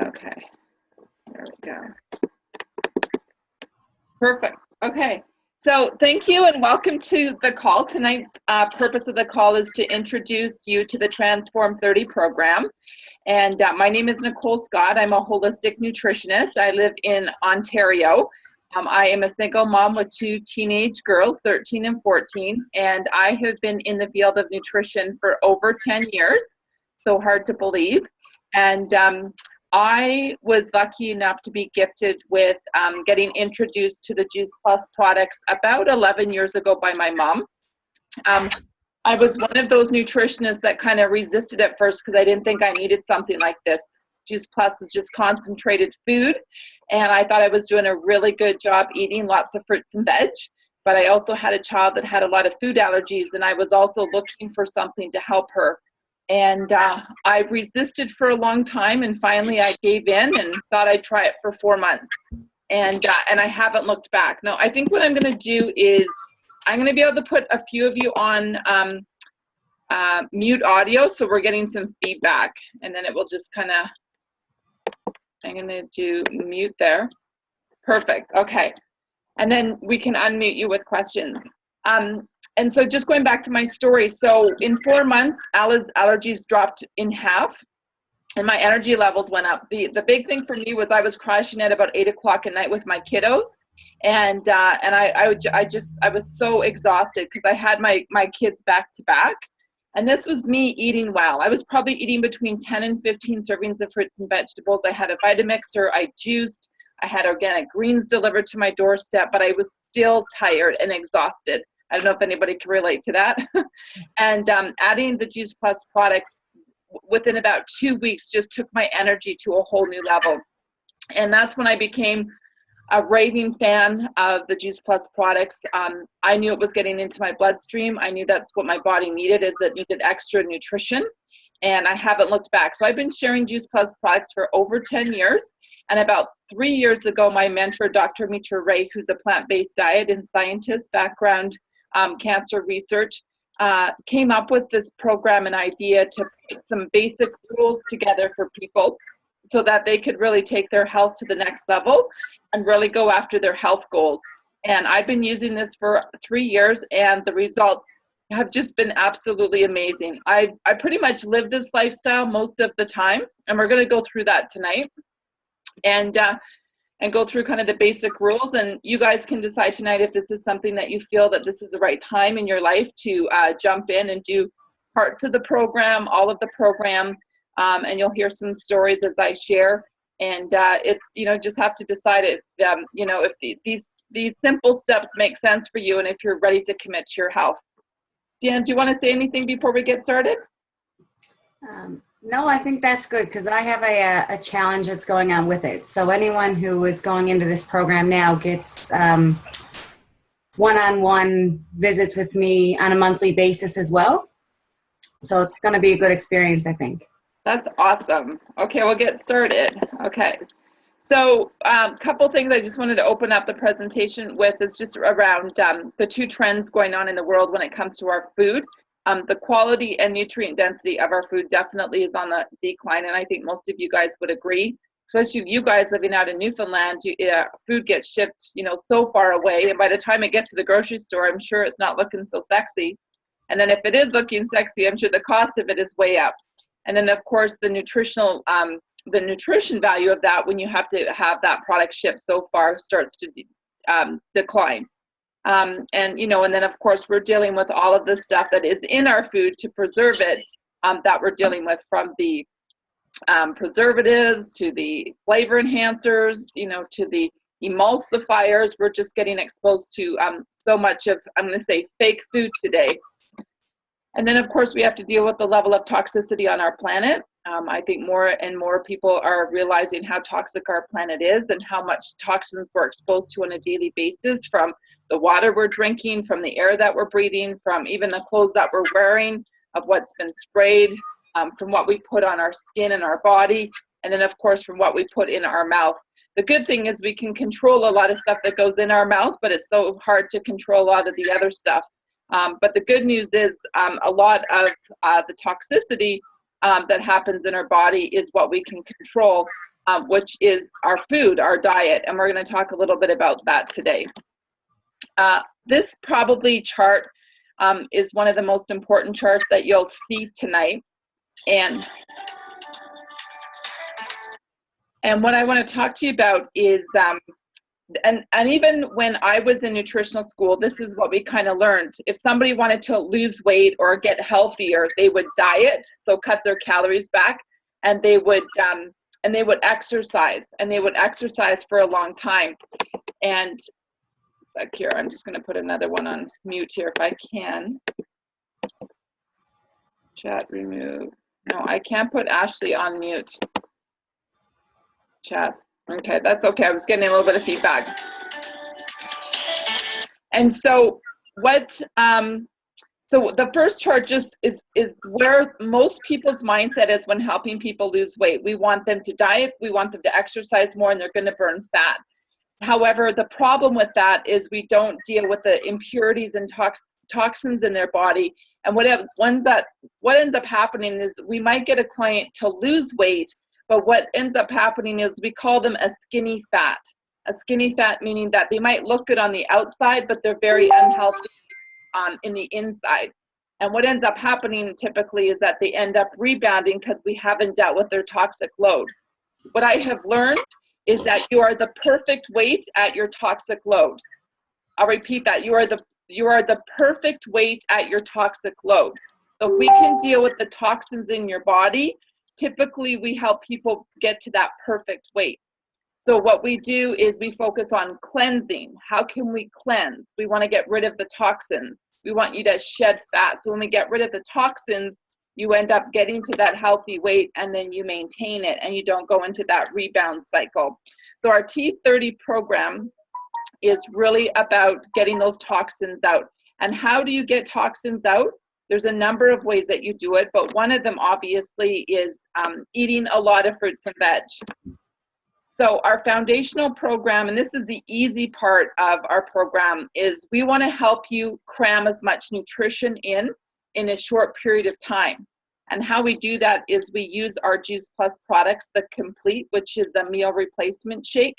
Okay, there we go. Perfect. Okay, so thank you and welcome to the call. Tonight's purpose of the call is to introduce you to the Transform 30 program. And my name is Nicole Scott. I'm a holistic nutritionist. I live in Ontario. I am a single mom with two teenage girls, 13 and 14, and I have been in the field of nutrition for over 10 years, so hard to believe. And I was lucky enough to be gifted with getting introduced to the Juice Plus products about 11 years ago by my mom. I was one of those nutritionists that kind of resisted at first because I didn't think I needed something like this. Juice Plus is just concentrated food, and I thought I was doing a really good job eating lots of fruits and veg, but I also had a child that had a lot of food allergies, and I was also looking for something to help her. And I resisted for a long time, and finally I gave in and thought I'd try it for 4 months, and I haven't looked back. Now, I think what I'm going to do is I'm going to be able to put a few of you on mute audio, so we're getting some feedback, and then it will just kind of, I'm going to do mute there. Perfect. Okay. And then we can unmute you with questions. And so just going back to my story. So in 4 months, Alla's allergies dropped in half and my energy levels went up. The big thing for me was I was crashing at about 8 o'clock at night with my kiddos. And I was so exhausted because I had my kids back to back. And this was me eating well. I was probably eating between 10 and 15 servings of fruits and vegetables. I had a Vitamixer, I juiced, I had organic greens delivered to my doorstep, but I was still tired and exhausted. I don't know if anybody can relate to that. And adding the Juice Plus products within about 2 weeks just took my energy to a whole new level. And that's when I became a raving fan of the Juice Plus products. I knew it was getting into my bloodstream. I knew that's what my body needed, is it needed extra nutrition, and I haven't looked back. So I've been sharing Juice Plus products for over 10 years, and about 3 years ago, my mentor, Dr. Mitra Ray, who's a plant-based diet and scientist, background cancer research, came up with this program and idea to put some basic rules together for people so that they could really take their health to the next level and really go after their health goals. And I've been using this for 3 years, and the results have just been absolutely amazing. I pretty much live this lifestyle most of the time, and we're going to go through that tonight and go through kind of the basic rules. And you guys can decide tonight if this is something that you feel that this is the right time in your life to jump in and do parts of the program, all of the program. And you'll hear some stories as I share. And it's, just have to decide if, if these simple steps make sense for you and if you're ready to commit to your health. Deanne, do you want to say anything before we get started? No, I think that's good because I have a challenge that's going on with it. So anyone who is going into this program now gets one-on-one visits with me on a monthly basis as well. So it's going to be a good experience, I think. That's awesome. Okay, we'll get started. Okay. So a couple things I just wanted to open up the presentation with is just around the two trends going on in the world when it comes to our food. The quality and nutrient density of our food definitely is on the decline, and I think most of you guys would agree. Especially you guys living out in Newfoundland, food gets shipped, so far away, and by the time it gets to the grocery store, I'm sure it's not looking so sexy. And then if it is looking sexy, I'm sure the cost of it is way up. And then, of course, the nutrition value of that when you have to have that product shipped so far starts to decline. And then, of course, we're dealing with all of the stuff that is in our food to preserve it that we're dealing with, from the preservatives to the flavor enhancers, to the emulsifiers. We're just getting exposed to so much of, I'm going to say, fake food today. And then, of course, we have to deal with the level of toxicity on our planet. I think more and more people are realizing how toxic our planet is and how much toxins we're exposed to on a daily basis, from the water we're drinking, from the air that we're breathing, from even the clothes that we're wearing, of what's been sprayed, from what we put on our skin and our body, and then, of course, from what we put in our mouth. The good thing is we can control a lot of stuff that goes in our mouth, but it's so hard to control a lot of the other stuff. But the good news is a lot of the toxicity that happens in our body is what we can control. which is our food, our diet, and we're going to talk a little bit about that today. This probably chart is one of the most important charts that you'll see tonight. And what I want to talk to you about is, and even when I was in nutritional school, this is what we kind of learned. If somebody wanted to lose weight or get healthier, they would diet, so cut their calories back, and they would exercise, and they would exercise for a long time. And here, I'm just going to put another one on mute here if I can. Chat remove. No, I can't put Ashley on mute. Chat. Okay, that's okay. I was getting a little bit of feedback. And so what, so the first chart just is where most people's mindset is when helping people lose weight. We want them to diet, we want them to exercise more, and they're going to burn fat. However, the problem with that is we don't deal with the impurities and toxins in their body. And what ends up happening is we might get a client to lose weight, but what ends up happening is we call them a skinny fat. A skinny fat meaning that they might look good on the outside, but they're very unhealthy in the inside. And what ends up happening typically is that they end up rebounding because we haven't dealt with their toxic load. What I have learned is that you are the perfect weight at your toxic load. I'll repeat that. You are the perfect weight at your toxic load. So if we can deal with the toxins in your body, typically we help people get to that perfect weight. So what we do is we focus on cleansing. How can we cleanse? We want to get rid of the toxins. We want you to shed fat. So when we get rid of the toxins, you end up getting to that healthy weight, and then you maintain it and you don't go into that rebound cycle. So our T30 program is really about getting those toxins out. And how do you get toxins out? There's a number of ways that you do it, but one of them obviously is eating a lot of fruits and veg. So our foundational program, and this is the easy part of our program, is we want to help you cram as much nutrition in a short period of time. And how we do that is we use our Juice Plus products, the Complete, which is a meal replacement shake,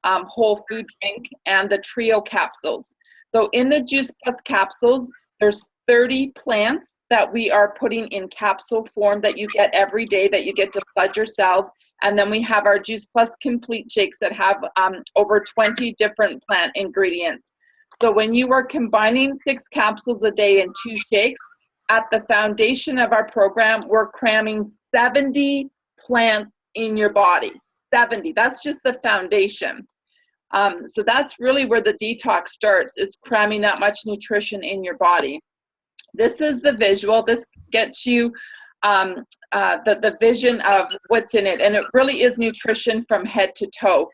whole food drink, and the Trio capsules. So in the Juice Plus capsules, there's 30 plants that we are putting in capsule form that you get every day, that you get to flood your cells. And then we have our Juice Plus Complete shakes that have over 20 different plant ingredients. So when you are combining 6 capsules a day in 2 shakes, at the foundation of our program, we're cramming 70 plants in your body. 70, that's just the foundation. So that's really where the detox starts, is cramming that much nutrition in your body. This is the visual. This gets you the vision of what's in it, and it really is nutrition from head to toe.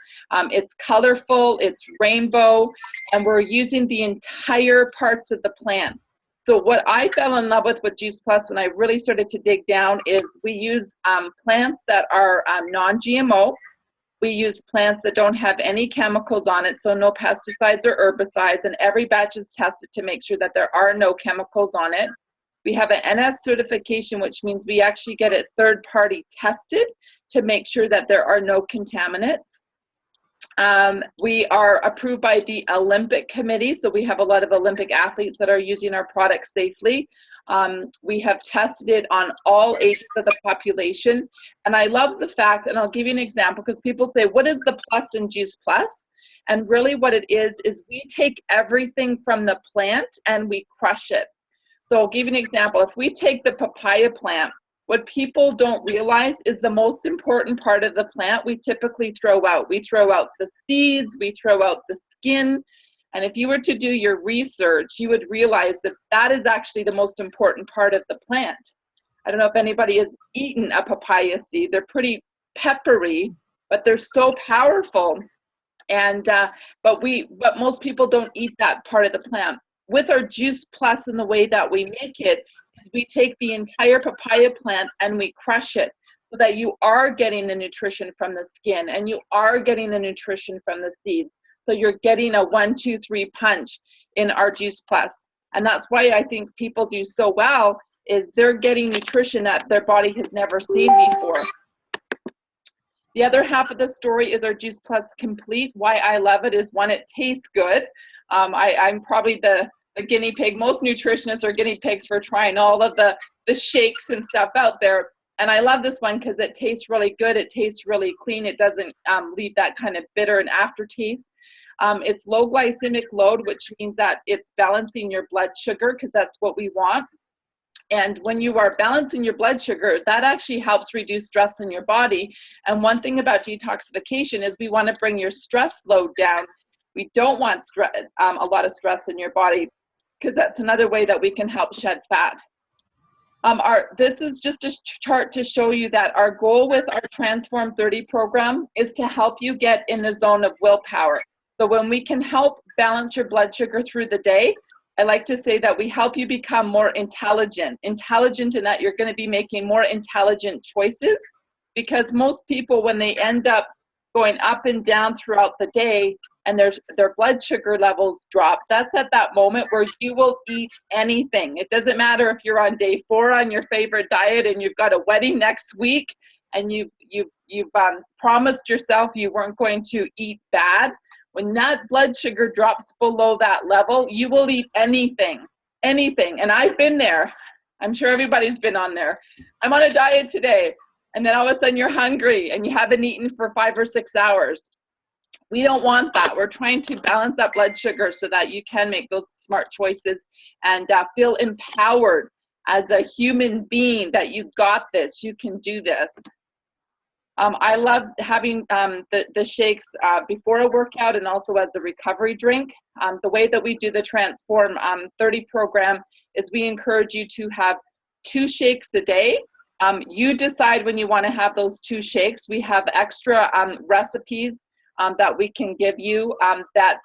It's colorful, it's rainbow, and we're using the entire parts of the plant. So what I fell in love with Juice Plus when I really started to dig down is we use plants that are non-GMO. We use plants that don't have any chemicals on it, so no pesticides or herbicides, and every batch is tested to make sure that there are no chemicals on it. We have an NS certification, which means we actually get it third-party tested to make sure that there are no contaminants. We are approved by the Olympic Committee, so we have a lot of Olympic athletes that are using our products safely. We have tested it on all ages of the population. And I love the fact, and I'll give you an example, because people say, what is the plus in Juice Plus? And really what it is we take everything from the plant and we crush it. So I'll give you an example. If we take the papaya plant, what people don't realize is the most important part of the plant we typically throw out. We throw out the seeds, we throw out the skin. And if you were to do your research, you would realize that that is actually the most important part of the plant. I don't know if anybody has eaten a papaya seed. They're pretty peppery, but they're so powerful. And but most people don't eat that part of the plant. With our Juice Plus and the way that we make it, we take the entire papaya plant and we crush it so that you are getting the nutrition from the skin and you are getting the nutrition from the seeds. So you're getting a 1, 2, 3 punch in our Juice Plus. And that's why I think people do so well, is they're getting nutrition that their body has never seen before. The other half of the story is our Juice Plus Complete. Why I love it is, one, it tastes good. I'm probably the guinea pig. Most nutritionists are guinea pigs for trying all of the shakes and stuff out there. And I love this one because it tastes really good. It tastes really clean. It doesn't leave that kind of bitter and aftertaste. It's low glycemic load, which means that it's balancing your blood sugar, because that's what we want. And when you are balancing your blood sugar, that actually helps reduce stress in your body. And one thing about detoxification is we want to bring your stress load down. We don't want a lot of stress in your body, because that's another way that we can help shed fat. This is just a chart to show you that our goal with our Transform 30 program is to help you get in the zone of willpower. So when we can help balance your blood sugar through the day, I like to say that we help you become more intelligent in that you're going to be making more intelligent choices, because most people, when they end up going up and down throughout the day and their blood sugar levels drop, that's at that moment where you will eat anything. It doesn't matter if you're on day 4 on your favorite diet and you've got a wedding next week and you've promised yourself you weren't going to eat bad. When that blood sugar drops below that level, you will eat anything. And I've been there. I'm sure everybody's been on there. I'm on a diet today. And then all of a sudden you're hungry and you haven't eaten for 5 or 6 hours. We don't want that. We're trying to balance that blood sugar so that you can make those smart choices and feel empowered as a human being that you got this, you can do this. I love having the shakes before a workout and also as a recovery drink. The way that we do the Transform 30 program is we encourage you to have 2 shakes a day. You decide when you want to have those 2 shakes. We have extra recipes that we can give you that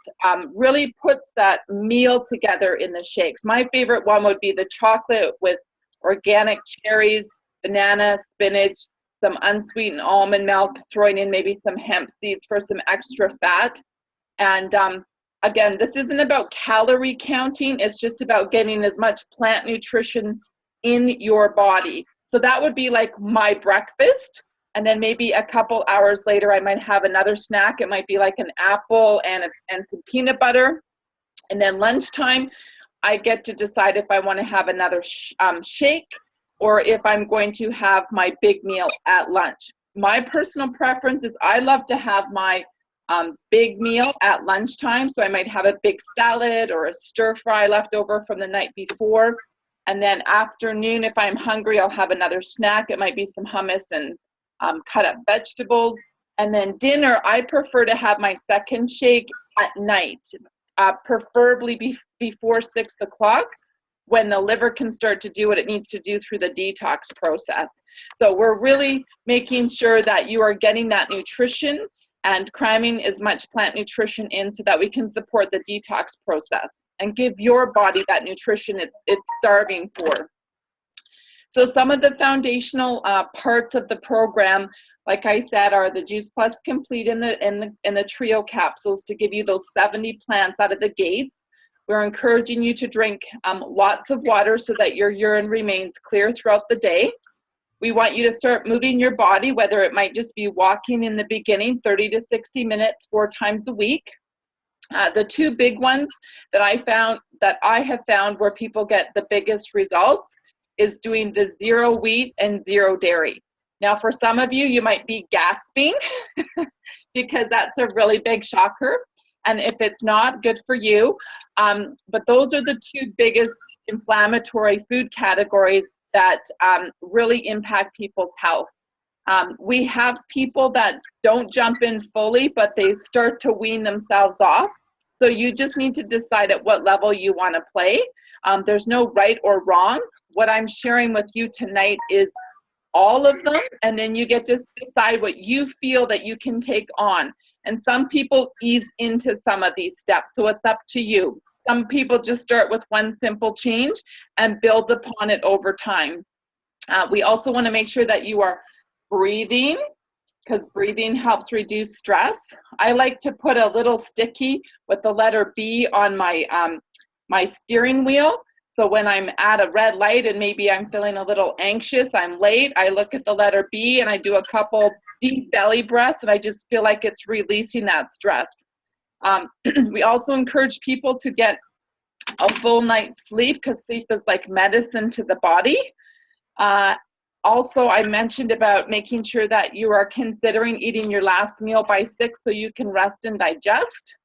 really puts that meal together in the shakes. My favorite one would be the chocolate with organic cherries, banana, spinach, some unsweetened almond milk, throwing in maybe some hemp seeds for some extra fat. And again, this isn't about calorie counting. It's just about getting as much plant nutrition in your body. So that would be like my breakfast. And then maybe a couple hours later, I might have another snack. It might be like an apple and some peanut butter. And then lunchtime, I get to decide if I want to have another shake or if I'm going to have my big meal at lunch. My personal preference is I love to have my big meal at lunchtime. So I might have a big salad or a stir fry left over from the night before. And then afternoon, if I'm hungry, I'll have another snack. It might be some hummus and cut up vegetables. And then dinner, I prefer to have my second shake at night, preferably before 6 o'clock, when the liver can start to do what it needs to do through the detox process. So we're really making sure that you are getting that nutrition and cramming as much plant nutrition in so that we can support the detox process and give your body that nutrition it's starving for. So some of the foundational parts of the program, like I said, are the Juice Plus Complete in the trio capsules to give you those 70 plants out of the gates. We're encouraging you to drink lots of water so that your urine remains clear throughout the day. We want you to start moving your body, whether it might just be walking in the beginning, 30 to 60 minutes, 4 times a week. The 2 big ones that I have found where people get the biggest results is doing the 0 wheat and 0 dairy. Now, for some of you, you might be gasping because that's a really big shocker. And if it's not, good for you. But those are the 2 biggest inflammatory food categories that really impact people's health. We have people that don't jump in fully, but they start to wean themselves off. So you just need to decide at what level you want to play. There's no right or wrong. What I'm sharing with you tonight is all of them, and then you get to decide what you feel that you can take on. And some people ease into some of these steps, so it's up to you. Some people just start with one simple change and build upon it over time. We also want to make sure that you are breathing, because breathing helps reduce stress. I like to put a little sticky with the letter B on my my steering wheel. So when I'm at a red light and maybe I'm feeling a little anxious, I'm late, I look at the letter B and I do a couple deep belly breaths, and I just feel like it's releasing that stress. We also encourage people to get a full night's sleep, because sleep is like medicine to the body. Also, I mentioned about making sure that you are considering eating your last meal by 6 so you can rest and digest.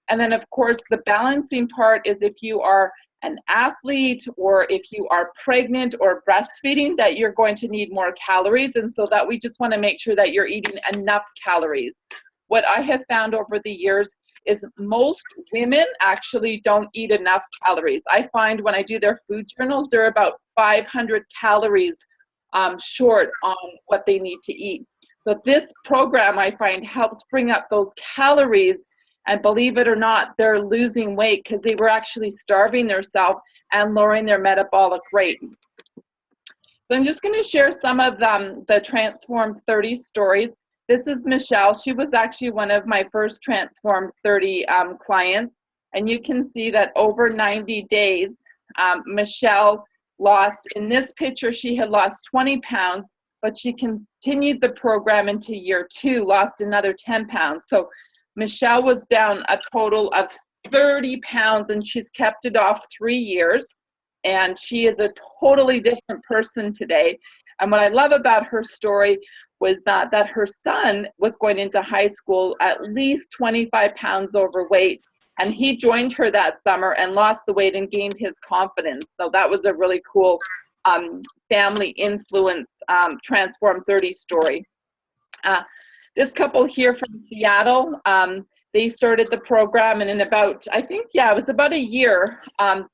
And then, of course, the balancing part is if you are an athlete or if you are pregnant or breastfeeding, that you're going to need more calories. And so that we just want to make sure that you're eating enough calories. What I have found over the years is most women actually don't eat enough calories. I find when I do their food journals, they're about 500 calories short on what they need to eat. So this program, I find, helps bring up those calories, and believe it or not, they're losing weight because they were actually starving themselves and lowering their metabolic rate. So I'm just going to share some of the Transform 30 stories. This is Michelle. She was actually one of my first Transform 30 clients, and you can see that over 90 days, Michelle lost, in this picture, she had lost 20 pounds, but she continued the program into year 2, lost another 10 pounds. So Michelle was down a total of 30 pounds, and she's kept it off 3 years, and she is a totally different person today. And what I love about her story was that her son was going into high school at least 25 pounds overweight, and he joined her that summer and lost the weight and gained his confidence. So that was a really cool family influence Transform 30 story. This couple here from Seattle, they started the program, and in about, I think, yeah, it was about a year,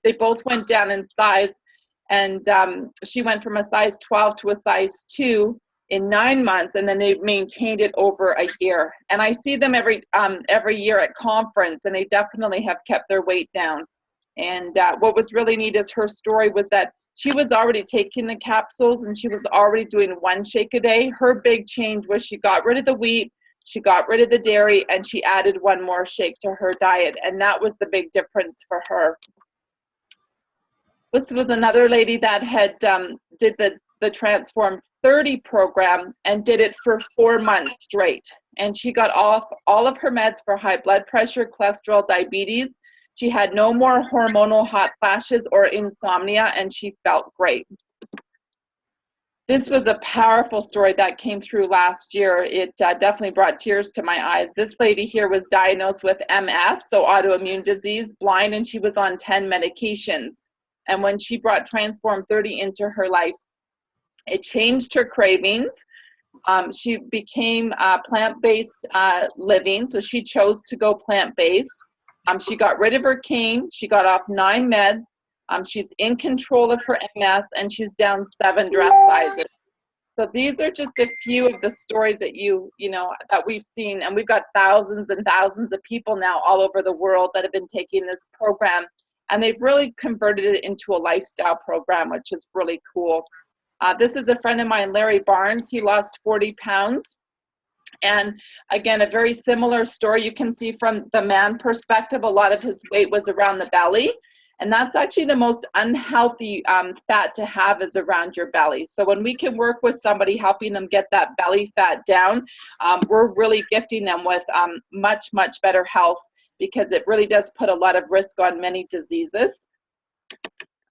they both went down in size, and she went from a size 12 to a size 2 in 9 months, and then they maintained it over a year. And I see them every year at conference, and they definitely have kept their weight down. And what was really neat is her story was that she was already taking the capsules, and she was already doing 1 shake a day. Her big change was she got rid of the wheat, she got rid of the dairy, and she added 1 more shake to her diet. And that was the big difference for her. This was another lady that had did the Transform 30 program and did it for 4 months straight. And she got off all of her meds for high blood pressure, cholesterol, diabetes. She had no more hormonal hot flashes or insomnia, and she felt great. This was a powerful story that came through last year. It definitely brought tears to my eyes. This lady here was diagnosed with MS, so autoimmune disease, blind, and she was on 10 medications. And when she brought Transform 30 into her life, it changed her cravings. She became plant-based living, so she chose to go plant-based. She got rid of her cane. She got off 9 meds. She's in control of her MS, and she's down 7 dress sizes. So these are just a few of the stories that that we've seen, and we've got thousands and thousands of people now all over the world that have been taking this program, and they've really converted it into a lifestyle program, which is really cool. This is a friend of mine, Larry Barnes. He lost 40 pounds. And again, a very similar story. You can see from the man perspective, a lot of his weight was around the belly. And that's actually the most unhealthy fat to have, is around your belly. So when we can work with somebody, helping them get that belly fat down, we're really gifting them with much, much better health, because it really does put a lot of risk on many diseases.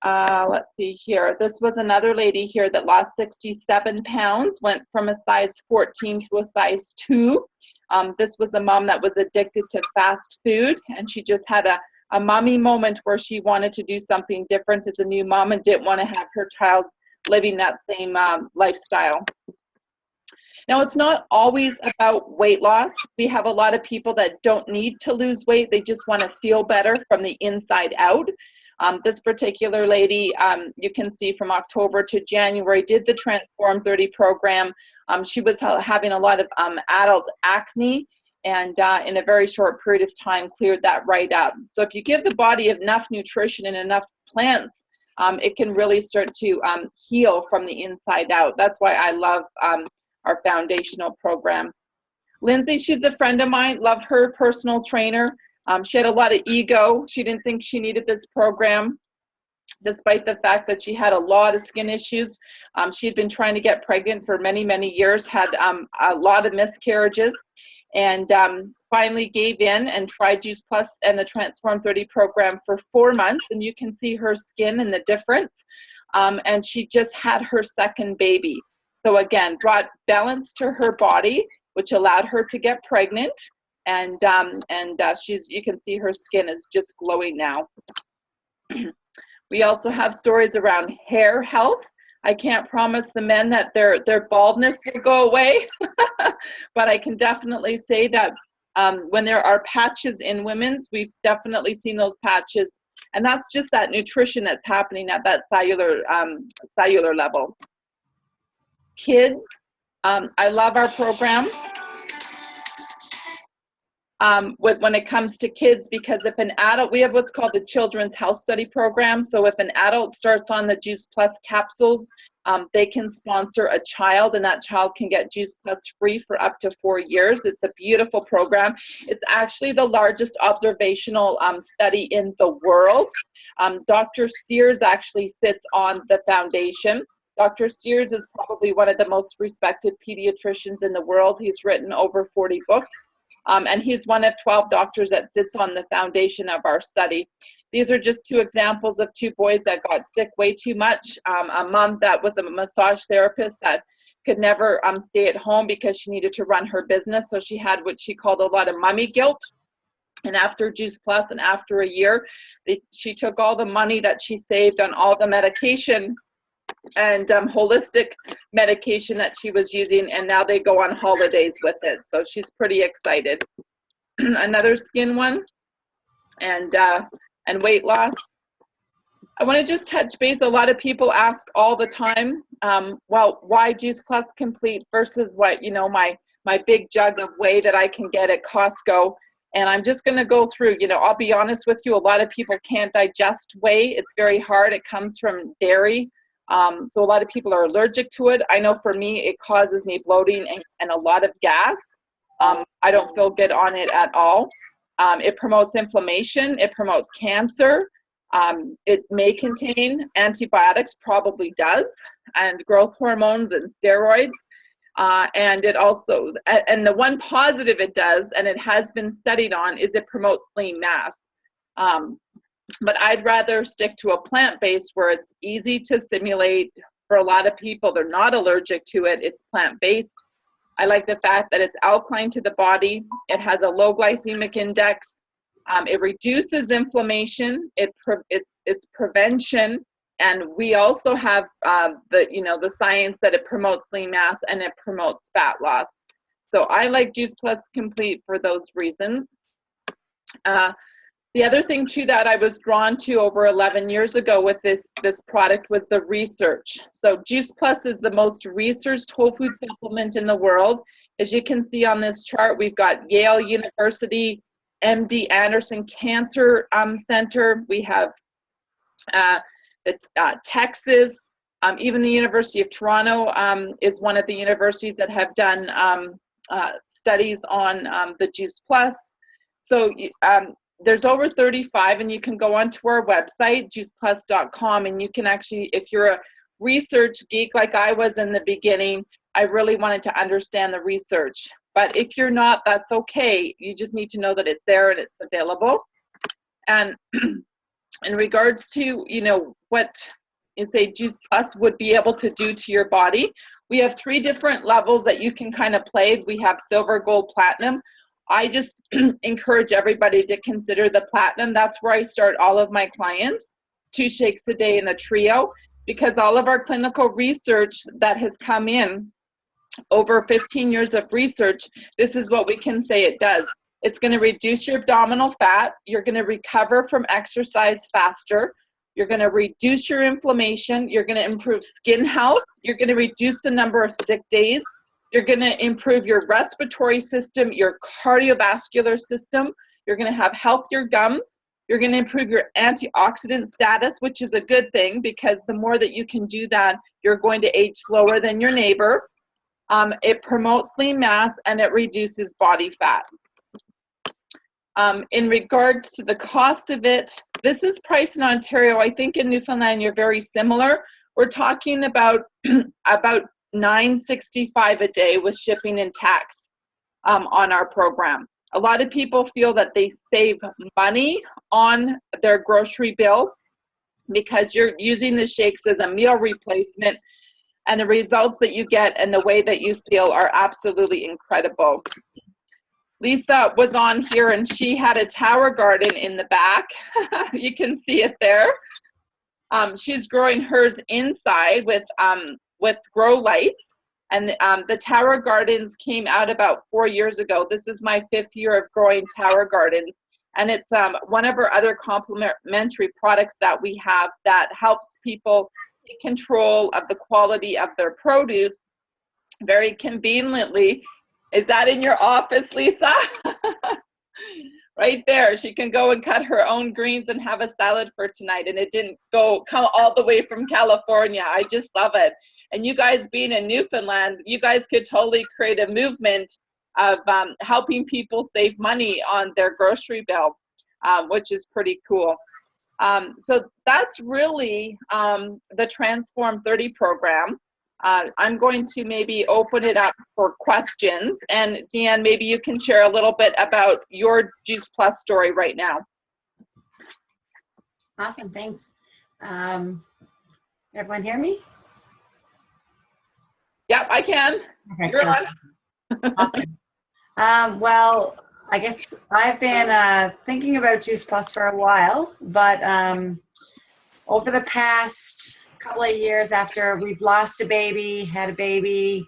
Let's see here. This was another lady here that lost 67 pounds, went from a size 14 to a size 2. This was a mom that was addicted to fast food, and she just had a mommy moment where she wanted to do something different as a new mom and didn't want to have her child living that same lifestyle. Now, it's not always about weight loss. We have a lot of people that don't need to lose weight. They just want to feel better from the inside out. This particular lady, you can see from October to January, did the Transform 30 program. She was having a lot of adult acne, and in a very short period of time cleared that right up. So if you give the body enough nutrition and enough plants, it can really start to heal from the inside out. That's why I love our foundational program. Lindsay, she's a friend of mine, love her personal trainer. She had a lot of ego. She didn't think she needed this program. despite the fact that she had a lot of skin issues. She had been trying to get pregnant for many, many years, had a lot of miscarriages, and finally gave in and tried Juice Plus and the Transform 30 program for 4 months, and you can see her skin and the difference. And she just had her second baby. So again, brought balance to her body, which allowed her to get pregnant. And you can see her skin is just glowing now. We also have stories around hair health. I can't promise the men that their baldness will go away, but I can definitely say that when there are patches in women's, we've definitely seen those patches, and that's just that nutrition that's happening at that cellular level. Kids, I love our program. When it comes to kids, because if an adult, we have what's called the Children's Health Study Program. So if an adult starts on the Juice Plus capsules, they can sponsor a child, and that child can get Juice Plus free for up to 4 years. It's a beautiful program. It's actually the largest observational study in the world. Dr. Sears actually sits on the foundation. Dr. Sears is probably one of the most respected pediatricians in the world. He's written over 40 books. And he's one of 12 doctors that sits on the foundation of our study. These are just 2 examples of 2 boys that got sick way too much. A mom that was a massage therapist that could never stay at home because she needed to run her business. So she had what she called a lot of mommy guilt. And after Juice Plus and after a year, she took all the money that she saved on all the medication and holistic medication that she was using, and now they go on holidays with it. So she's pretty excited. Another skin one, and weight loss. I want to just touch base. A lot of people ask all the time, well, why Juice Plus Complete versus what, my big jug of whey that I can get at Costco. And I'm just going to go through, I'll be honest with you, a lot of people can't digest whey. It's very hard. It comes from dairy. So a lot of people are allergic to it. I know for me, it causes me bloating and a lot of gas. I don't feel good on it at all. It promotes inflammation. It promotes cancer. It may contain antibiotics, probably does, and growth hormones and steroids. And it also, and the one positive it does, and it has been studied on, is it promotes lean mass. But I'd rather stick to a plant-based where it's easy to simulate. For a lot of people, they're not allergic to it. It's plant-based. I like the fact that it's alkaline to the body. It has a low glycemic index. It reduces inflammation. It's prevention. And we also have the science that it promotes lean mass and it promotes fat loss. So I like Juice Plus Complete for those reasons. The other thing too that I was drawn to over 11 years ago with this product was the research. So Juice Plus is the most researched whole food supplement in the world. As you can see on this chart, we've got Yale University, MD Anderson Cancer Center. We have Texas, even the University of Toronto is one of the universities that have done studies on the Juice Plus. So there's over 35, and you can go onto our website, juiceplus.com, and you can actually, if you're a research geek like I was in the beginning, I really wanted to understand the research. But if you're not, that's okay. You just need to know that it's there and it's available. And in regards to, what Juice Plus would be able to do to your body, we have 3 different levels that you can kind of play. We have silver, gold, platinum. I just encourage everybody to consider the platinum. That's where I start all of my clients, 2 shakes a day in a trio, because all of our clinical research that has come in over 15 years of research, this is what we can say it does. It's going to reduce your abdominal fat. You're going to recover from exercise faster. You're going to reduce your inflammation. You're going to improve skin health. You're going to reduce the number of sick days. You're going to improve your respiratory system, your cardiovascular system. You're going to have healthier gums. You're going to improve your antioxidant status, which is a good thing because the more that you can do that, you're going to age slower than your neighbor. It promotes lean mass and it reduces body fat. In regards to the cost of it, This is priced in Ontario. I think in Newfoundland you're very similar. We're talking about about $9.65 a day with shipping and tax on our program. A lot of people feel that they save money on their grocery bill because you're using the shakes as a meal replacement, and the results that you get and the way that you feel are absolutely incredible. Lisa was on here and she had a tower garden in the back. You can see it there. She's growing hers inside with grow lights, and the tower gardens came out about 4 years ago. This is my 5th year of growing tower gardens, and it's one of our other complementary products that we have that helps people take control of the quality of their produce very conveniently. Is that in your office, Lisa? Right there. She can go and cut her own greens and have a salad for tonight, and it didn't come all the way from California. I just love it. And you guys being in Newfoundland, you guys could totally create a movement of helping people save money on their grocery bill, which is pretty cool. So that's really the Transform 30 program. I'm going to maybe open it up for questions. And Deanne, maybe you can share a little bit about your Juice Plus story right now. Awesome, thanks. Everyone hear me? Yep, I can. Okay, You're on. Awesome. Well, I guess I've been thinking about Juice Plus for a while, but over the past couple of years after we've lost a baby, had a baby,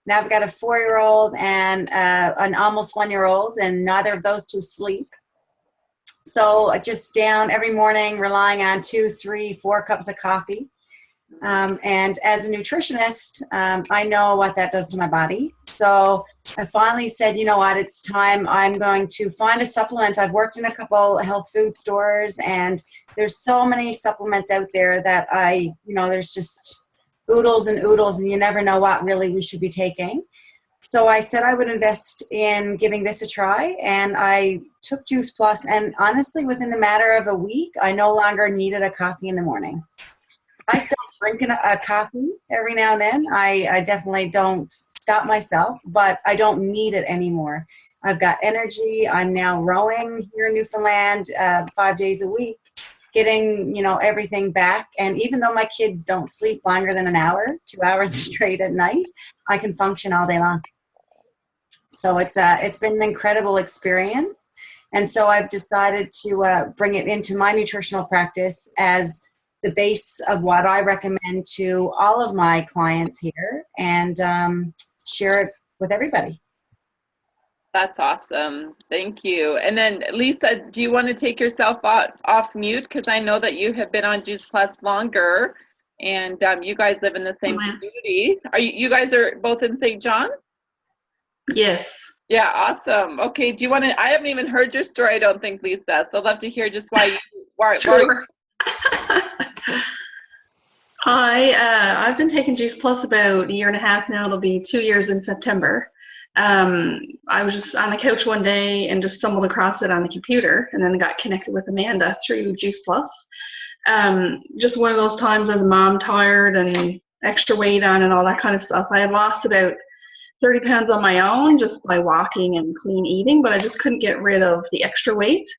now I've got a 4-year-old and an almost 1-year-old, and neither of those two sleep. So just down every morning relying on 2, 3, 4 cups of coffee. And as a nutritionist, I know what that does to my body. So I finally said, you know what, it's time. I'm going to find a supplement. I've worked in a couple health food stores, and there's so many supplements out there that there's just oodles and oodles, and you never know what really we should be taking. So I said I would invest in giving this a try, and I took Juice Plus, and honestly, within the matter of a week, I no longer needed a coffee in the morning. I still drink a coffee every now and then. I definitely don't stop myself, but I don't need it anymore. I've got energy. I'm now rowing here in Newfoundland 5 days a week, getting everything back. And even though my kids don't sleep longer than an hour, 2 hours straight at night, I can function all day long. So it's been an incredible experience. And so I've decided to bring it into my nutritional practice as the base of what I recommend to all of my clients here, and share it with everybody. That's awesome. Thank you. And then Lisa, do you want to take yourself off mute? Because I know that you have been on Juice Plus longer, and you guys live in the same community. You guys are both in St. John? Yes. Yeah, awesome. Okay, do you want to, I haven't even heard your story, I don't think, Lisa, so I'd love to hear just why. Sure. I've been taking Juice Plus about 1.5 years now. It'll be 2 years in September. I was just on the couch one day and just stumbled across it on the computer, and then got connected with Amanda through Juice Plus. Just one of those times as a mom, tired and extra weight on and all that kind of stuff. I had lost about 30 pounds on my own just by walking and clean eating, but I just couldn't get rid of the extra weight.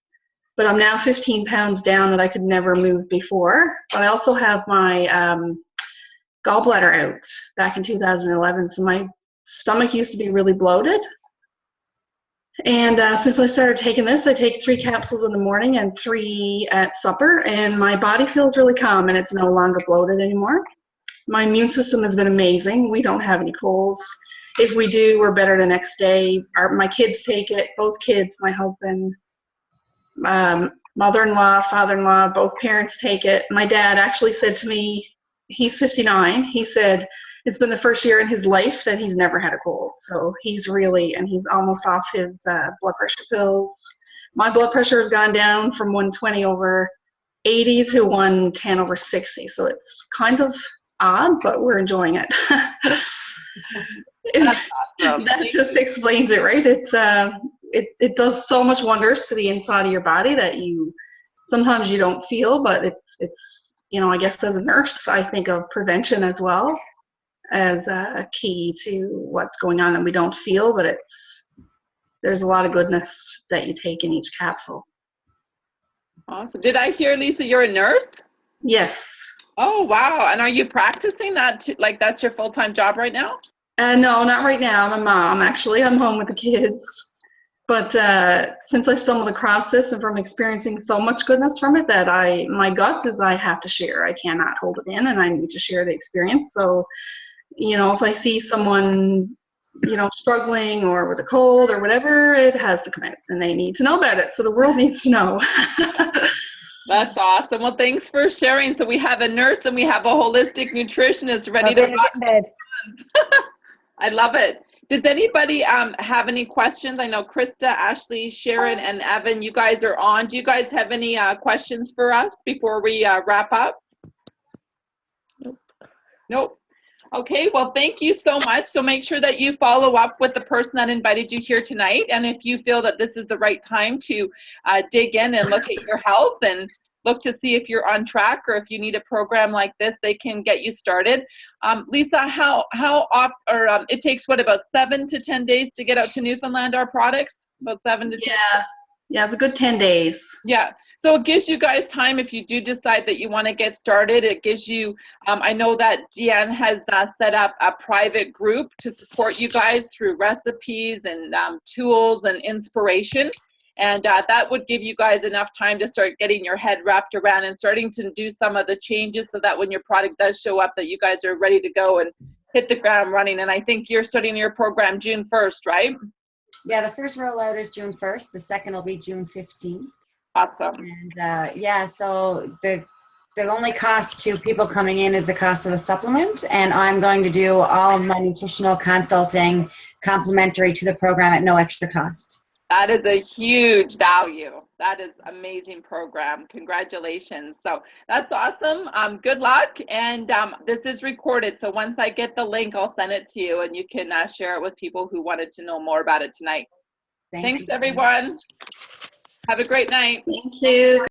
But I'm now 15 pounds down that I could never move before. But I also have my gallbladder out back in 2011. So my stomach used to be really bloated. And since I started taking this, I take 3 capsules in the morning and 3 at supper. And my body feels really calm, and it's no longer bloated anymore. My immune system has been amazing. We don't have any colds. If we do, we're better the next day. My kids take it, both kids, my husband, mother-in-law, father-in-law, both parents take it. My dad actually said to me, he's 59, he said it's been the first year in his life that he's never had a cold. So he's almost off his blood pressure pills. My blood pressure has gone down from 120 over 80 to 110 over 60. So it's kind of odd, but we're enjoying it. That's awesome. That just explains it, right? It does so much wonders to the inside of your body that you sometimes you don't feel, but it's I guess as a nurse, I think of prevention as well as a key to what's going on that we don't feel, but there's a lot of goodness that you take in each capsule. Awesome. Did I hear, Lisa, you're a nurse? Yes. Oh, wow. And are you practicing that, like that's your full-time job right now? No, not right now. I'm a mom, actually. I'm home with the kids. But since I stumbled across this and from experiencing so much goodness from it, that my gut is I have to share. I cannot hold it in, and I need to share the experience. So, if I see someone, struggling or with a cold or whatever, it has to come out, and they need to know about it. So the world needs to know. That's awesome. Well, thanks for sharing. So we have a nurse and we have a holistic nutritionist ready to rock. I love it. Does anybody have any questions? I know Krista, Ashley, Sharon, and Evan, you guys are on. Do you guys have any questions for us before we wrap up? Nope. Okay, well, thank you so much. So make sure that you follow up with the person that invited you here tonight. And if you feel that this is the right time to dig in and look at your health and look to see if you're on track, or if you need a program like this, they can get you started. Lisa, how often, or it takes what, about 7 to 10 days to get out to Newfoundland, our products? About 7 to 10? Yeah, it's a good 10 days. Yeah. So it gives you guys time if you do decide that you want to get started. It gives you, I know that Deanne has set up a private group to support you guys through recipes and tools and inspiration. And that would give you guys enough time to start getting your head wrapped around and starting to do some of the changes so that when your product does show up, that you guys are ready to go and hit the ground running. And I think you're starting your program June 1st, right? Yeah, the first rollout is June 1st. The second will be June 15th. Awesome. And so the only cost to people coming in is the cost of the supplement, and I'm going to do all of my nutritional consulting complimentary to the program at no extra cost. That is a huge value. That is amazing program. Congratulations. So that's awesome. Good luck. And this is recorded. So once I get the link, I'll send it to you and you can share it with people who wanted to know more about it tonight. Thanks, everyone. Have a great night. Thank you.